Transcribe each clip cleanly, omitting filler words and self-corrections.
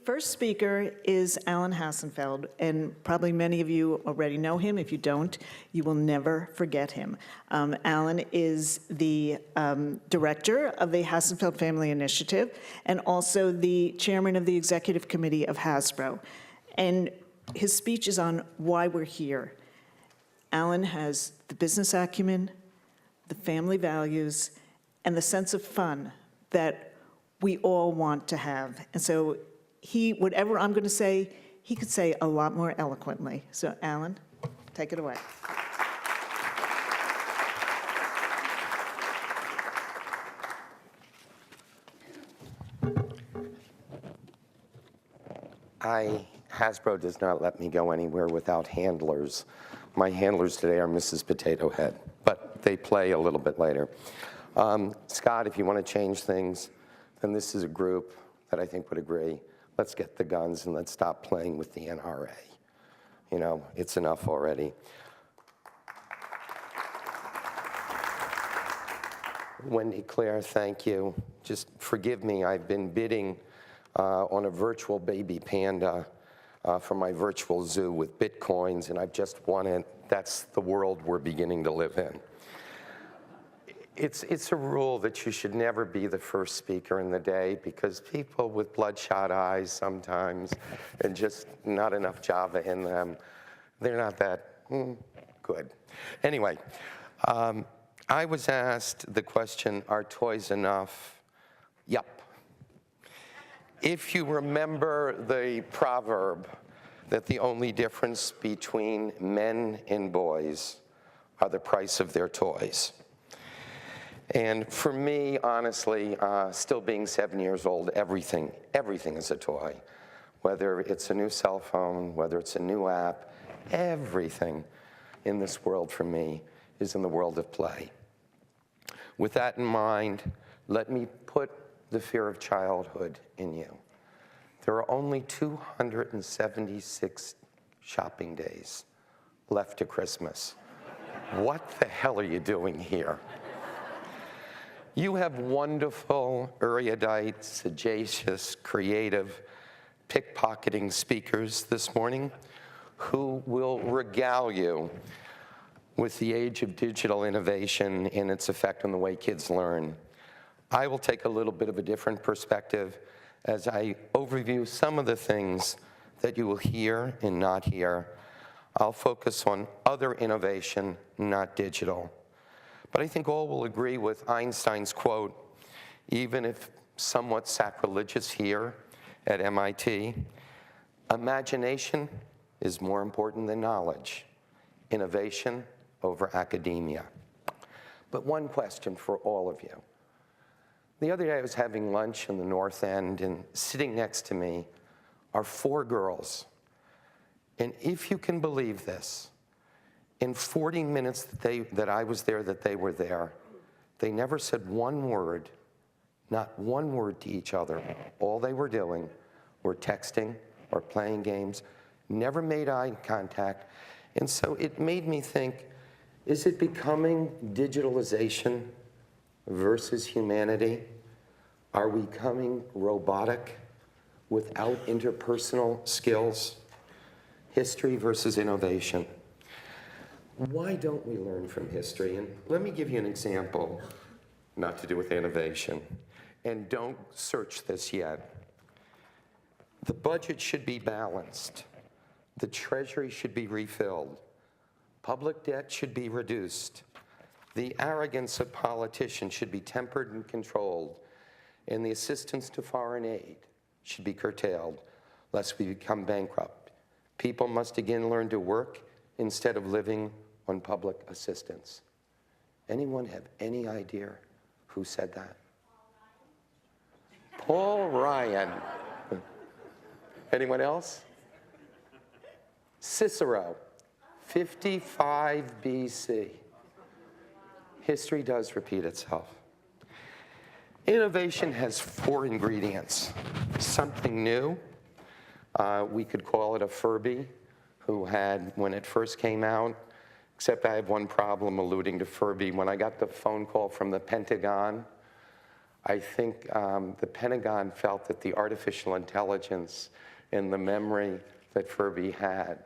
first speaker is Alan Hassenfeld, and probably many of you already know him. If you don't, you will never forget him. Alan is the director of the Hassenfeld Family Initiative and also the chairman of the Executive Committee of Hasbro. And his speech is on why we're here. Alan has the business acumen, the family values, and the sense of fun that we all want to have. And so whatever I'm going to say, he could say a lot more eloquently. So Alan, take it away. Hasbro does not let me go anywhere without handlers. My handlers today are Mrs. Potato Head, but they play a little bit later. Scott, if you want to change things, then this is a group that I think would agree. Let's get the guns and let's stop playing with the NRA. You know, it's enough already. Wendy Clear, thank you. Just forgive me, I've been bidding on a virtual baby panda for my virtual zoo with Bitcoins, and I've just won it. That's the world we're beginning to live in. It's a rule that you should never be the first speaker in the day because people with bloodshot eyes sometimes and just not enough Java in them, they're not that good. Anyway, I was asked the question, are toys enough? Yup. If you remember the proverb that the only difference between men and boys are the price of their toys. And for me, honestly, still being 7 years old, everything is a toy. Whether it's a new cell phone, whether it's a new app, everything in this world for me is in the world of play. With that in mind, let me put the fear of childhood in you. There are only 276 shopping days left to Christmas. What the hell are you doing here? You have wonderful, erudite, sagacious, creative, pickpocketing speakers this morning who will regale you with the age of digital innovation and its effect on the way kids learn. I will take a little bit of a different perspective as I overview some of the things that you will hear and not hear. I'll focus on other innovation, not digital. But I think all will agree with Einstein's quote, even if somewhat sacrilegious here at MIT, imagination is more important than knowledge, innovation over academia. But one question for all of you. The other day I was having lunch in the North End, and sitting next to me are 4 girls. And if you can believe this, in 40 minutes that I was there, that they were there, they never said one word, not one word to each other. All they were doing were texting or playing games, never made eye contact. And so it made me think, is it becoming digitalization versus humanity? Are we becoming robotic without interpersonal skills? History versus innovation. Why don't we learn from history? And let me give you an example, not to do with innovation. And don't search this yet. The budget should be balanced. The treasury should be refilled. Public debt should be reduced. The arrogance of politicians should be tempered and controlled. And the assistance to foreign aid should be curtailed, lest we become bankrupt. People must again learn to work instead of living on public assistance. Anyone have any idea who said that? Paul Ryan. Anyone else? Cicero, 55 BC. History does repeat itself. Innovation has 4 ingredients. Something new. We could call it a Furby, who had, when it first came out, except I have one problem alluding to Furby. When I got the phone call from the Pentagon, I think the Pentagon felt that the artificial intelligence and the memory that Furby had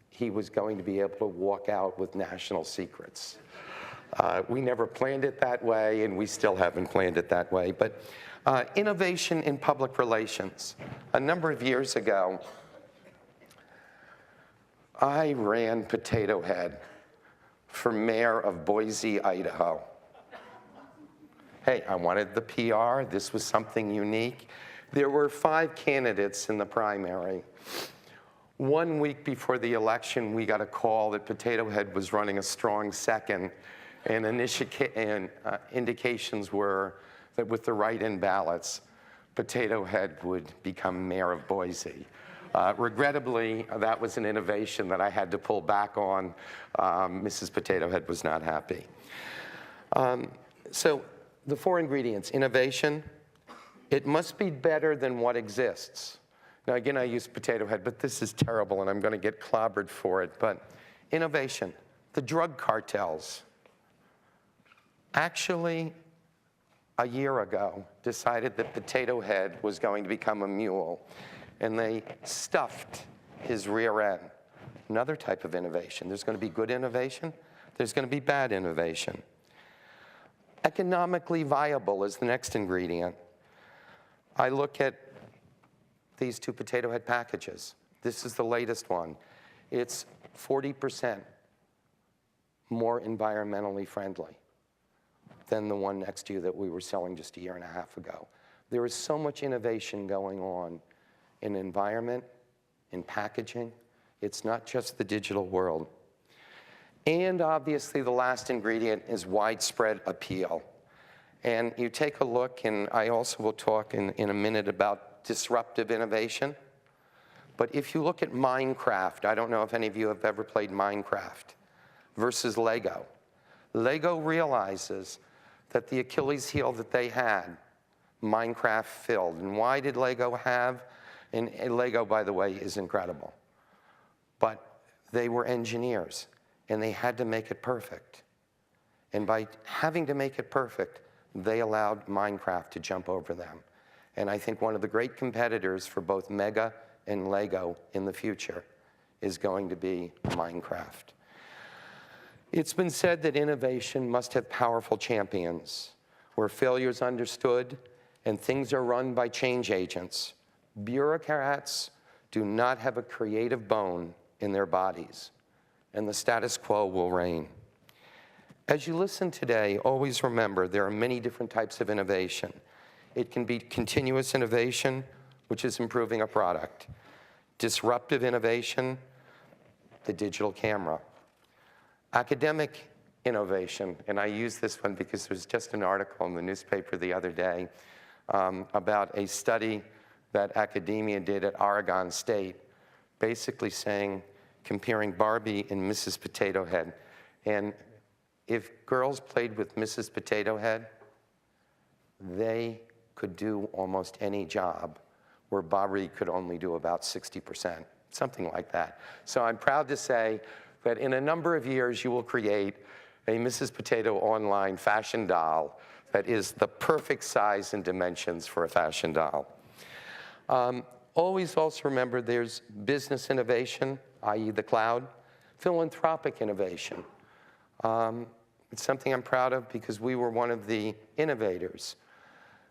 he was going to be able to walk out with national secrets. We never planned it that way, and we still haven't planned it that way. But innovation in public relations. A number of years ago, I ran Potato Head for mayor of Boise, Idaho. Hey, I wanted the PR. This was something unique. There were 5 candidates in the primary. 1 week before the election, we got a call that Potato Head was running a strong second, and indications were that with the write-in ballots, Potato Head would become mayor of Boise. Regrettably, that was an innovation that I had to pull back on. Mrs. Potato Head was not happy. So the 4 ingredients: innovation, it must be better than what exists. Now, again, I use Potato Head, but this is terrible, and I'm going to get clobbered for it. But innovation, the drug cartels actually, a year ago, decided that Potato Head was going to become a mule, and they stuffed his rear end. Another type of innovation. There's going to be good innovation. There's going to be bad innovation. Economically viable is the next ingredient. I look at these 2 Potato Head packages. This is the latest one. It's 40% more environmentally friendly than the one next to you that we were selling just a year and a half ago. There is so much innovation going on in environment, in packaging. It's not just the digital world. And obviously, the last ingredient is widespread appeal. And you take a look, and I also will talk in a minute about disruptive innovation. But if you look at Minecraft, I don't know if any of you have ever played Minecraft, versus Lego. Lego realizes that the Achilles heel that they had, Minecraft filled. And why did Lego have? And Lego, by the way, is incredible. But they were engineers, and they had to make it perfect. And by having to make it perfect, they allowed Minecraft to jump over them. And I think one of the great competitors for both Mega and Lego in the future is going to be Minecraft. It's been said that innovation must have powerful champions, where failure is understood and things are run by change agents. Bureaucrats do not have a creative bone in their bodies, and the status quo will reign. As you listen today, always remember there are many different types of innovation. It can be continuous innovation, which is improving a product. Disruptive innovation, the digital camera. Academic innovation, and I use this one because there was just an article in the newspaper the other day about a study that academia did at Oregon State, basically saying, comparing Barbie and Mrs. Potato Head. And if girls played with Mrs. Potato Head, they could do almost any job, where Barbie could only do about 60%, something like that. So I'm proud to say that in a number of years, you will create a Mrs. Potato online fashion doll that is the perfect size and dimensions for a fashion doll. Always also remember there's business innovation, i.e. the cloud, philanthropic innovation. It's something I'm proud of because we were one of the innovators.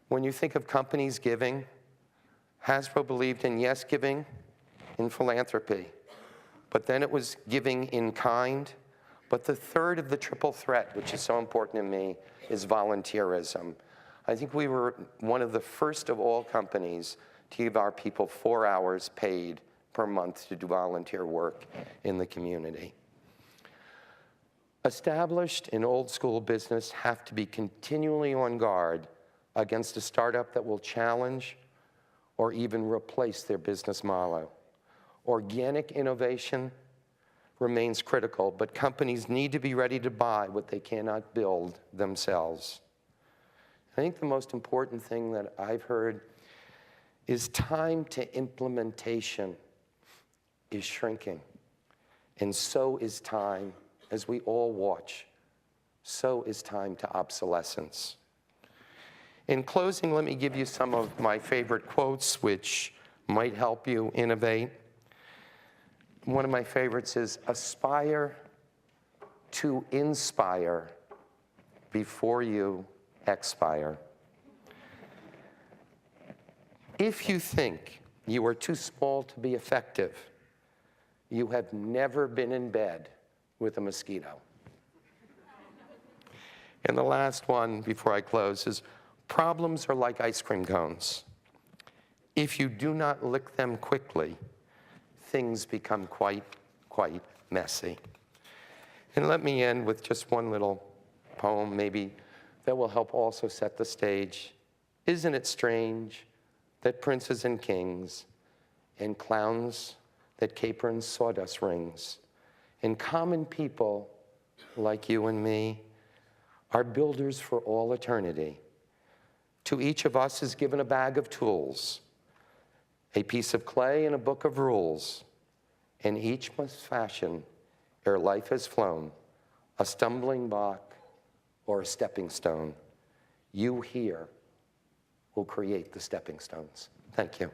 When you think of companies giving, Hasbro believed in yes giving, in philanthropy, but then it was giving in kind. But the third of the triple threat, which is so important to me, is volunteerism. I think we were one of the first of all companies to give our people 4 hours paid per month to do volunteer work in the community. Established and old school business have to be continually on guard against a startup that will challenge or even replace their business model. Organic innovation remains critical, but companies need to be ready to buy what they cannot build themselves. I think the most important thing that I've heard is time to implementation is shrinking, and so is time, as we all watch, so is time to obsolescence. In closing, let me give you some of my favorite quotes, which might help you innovate. One of my favorites is, aspire to inspire before you expire. If you think you are too small to be effective, you have never been in bed with a mosquito. And the last one before I close is, problems are like ice cream cones. If you do not lick them quickly, things become quite messy. And let me end with just one little poem, maybe, that will help also set the stage. Isn't it strange that princes and kings and clowns that caper in sawdust rings and common people like you and me are builders for all eternity? To each of us is given a bag of tools, a piece of clay and a book of rules, and each must fashion, ere life has flown, a stumbling block or a stepping stone. You here will create the stepping stones. Thank you.